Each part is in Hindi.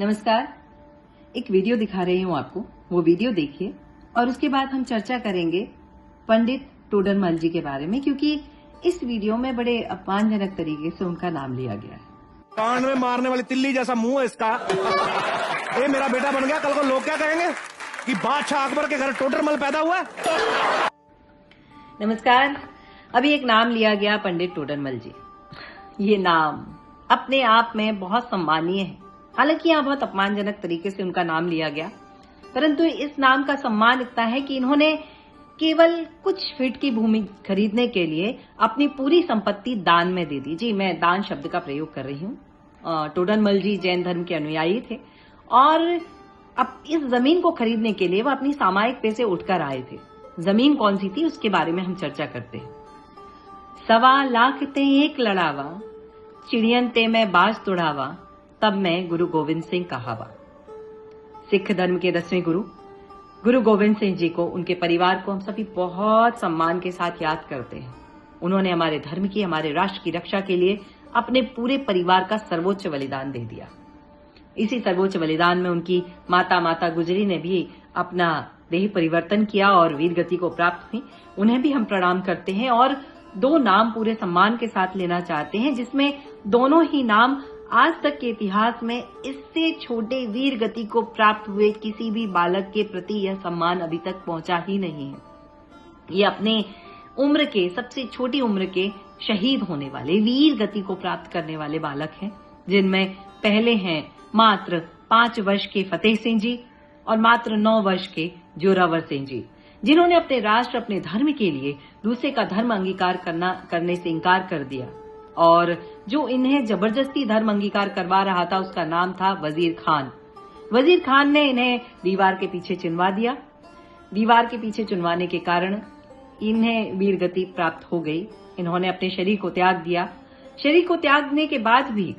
नमस्कार। एक वीडियो दिखा रही हूँ आपको, वो वीडियो देखिए और उसके बाद हम चर्चा करेंगे पंडित टोडरमल जी के बारे में, क्योंकि इस वीडियो में बड़े अपमानजनक तरीके से उनका नाम लिया गया है। कान में मारने वाली तिल्ली जैसा मुंह है इसका। ये मेरा बेटा बन गया, कल को लोग क्या कहेंगे कि बादशाह अकबर के घर टोडरमल पैदा हुआ है। नमस्कार। अभी एक नाम लिया गया पंडित टोडरमल जी। ये नाम अपने आप में बहुत सम्मानीय है। हालांकि यहाँ बहुत अपमानजनक तरीके से उनका नाम लिया गया, परंतु इस नाम का सम्मान इतना है कि इन्होंने केवल कुछ फीट की भूमि खरीदने के लिए अपनी पूरी संपत्ति दान में दे दी। जी, मैं दान शब्द का प्रयोग कर रही हूँ। टोडरमल जी जैन धर्म के अनुयायी थे और अब इस जमीन को खरीदने के लिए वो अपनी सामायिक पैसे उठकर आए थे। जमीन कौन सी थी उसके बारे में हम चर्चा करते हैं। 1.25 लाख ते एक लड़ावा, चिड़ियन ते मैं बाज तुड़ावा, तब मैं गुरु गोविंद सिंह कहावा। सिख धर्म के 10वें गुरु गोविंद सिंह जी को, उनके परिवार को हम सभी बहुत सम्मान के साथ याद करते हैं। उन्होंने हमारे धर्म की, हमारे राष्ट्र की रक्षा के लिए अपने पूरे परिवार का सर्वोच्च बलिदान दे दिया। इसी सर्वोच्च बलिदान में उनकी माता गुजरी ने भी अपना देह परिवर्तन किया और वीर गति को प्राप्त हुई। उन्हें भी हम प्रणाम करते हैं और 2 नाम पूरे सम्मान के साथ लेना चाहते हैं, जिसमें दोनों ही नाम आज तक के इतिहास में इससे छोटे वीर गति को प्राप्त हुए किसी भी बालक के प्रति यह सम्मान अभी तक पहुंचा ही नहीं है। ये अपने उम्र के, सबसे छोटी उम्र के शहीद होने वाले, वीर गति को प्राप्त करने वाले बालक हैं, जिनमें पहले हैं मात्र 5 वर्ष के फतेह सिंह जी और मात्र 9 वर्ष के जोरावर सिंह जी, जिन्होंने अपने राष्ट्र, अपने धर्म के लिए दूसरे का धर्म अंगीकार करने से इनकार कर दिया। और जो इन्हें जबरदस्ती धर्म अंगीकार करवा रहा था उसका नाम था वजीर खान। वजीर खान ने इन्हें दीवार के पीछे चुनवा दिया। दीवार के पीछे चुनवाने के कारण इन्हें वीर गति प्राप्त हो गई। इन्होंने अपने शरीर को त्याग दिया। शरीर को त्यागने के बाद भी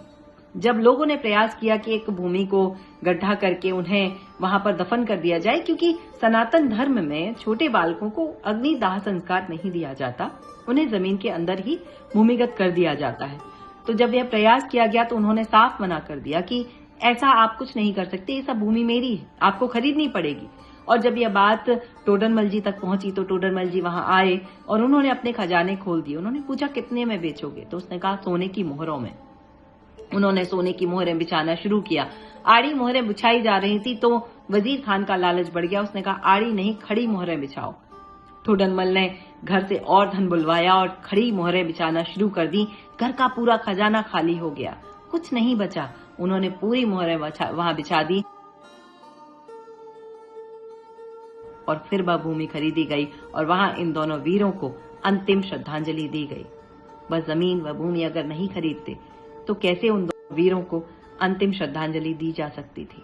जब लोगों ने प्रयास किया कि एक भूमि को गड्ढा करके उन्हें वहां पर दफन कर दिया जाए, क्योंकि सनातन धर्म में छोटे बालकों को अग्निदाह संस्कार नहीं दिया जाता, उन्हें जमीन के अंदर ही भूमिगत कर दिया जाता है। तो जब यह प्रयास किया गया तो उन्होंने साफ मना कर दिया कि ऐसा आप कुछ नहीं कर सकते, ये सब भूमि मेरी है, आपको खरीदनी पड़ेगी। और जब यह बात टोडरमल जी तक पहुंची तो टोडरमल जी वहां आए और उन्होंने अपने खजाने खोल दिए। उन्होंने पूछा कितने में बेचोगे, तो उसने कहा सोने की मोहरों में। उन्होंने सोने की मोहरें बिछाना शुरू किया। आड़ी मोहरें बिछाई जा रही थी तो वजीर खान का लालच बढ़ गया। उसने कहा आड़ी नहीं, खड़ी मोहरें बिछाओ। टोडरमल ने घर से और धन बुलवाया और खड़ी मोहरें बिछाना शुरू कर दी। घर का पूरा खजाना खाली हो गया, कुछ नहीं बचा। उन्होंने पूरी मोहरें वहां बिछा दी और फिर वह भूमि खरीदी गई और वहां इन दोनों वीरों को अंतिम श्रद्धांजलि दी गई। वह जमीन, वह भूमि अगर नहीं खरीदते तो कैसे उन दोनों वीरों को अंतिम श्रद्धांजलि दी जा सकती थी।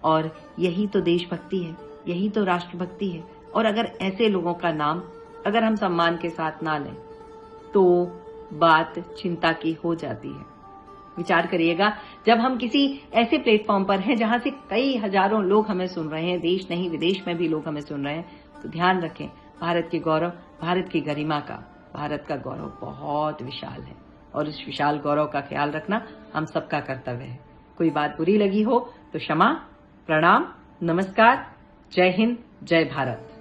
और यही तो देशभक्ति है, यही तो राष्ट्रभक्ति है। और अगर ऐसे लोगों का नाम अगर हम सम्मान के साथ ना लें तो बात चिंता की हो जाती है। विचार करिएगा, जब हम किसी ऐसे प्लेटफॉर्म पर हैं जहां से कई हजारों लोग हमें सुन रहे हैं, देश नहीं विदेश में भी लोग हमें सुन रहे हैं, तो ध्यान रखें भारत के गौरव, भारत की गरिमा का, भारत का गौरव बहुत विशाल है और इस विशाल गौरव का ख्याल रखना हम सबका कर्तव्य है। कोई बात बुरी लगी हो तो क्षमा, प्रणाम, नमस्कार, जय हिंद, जय भारत।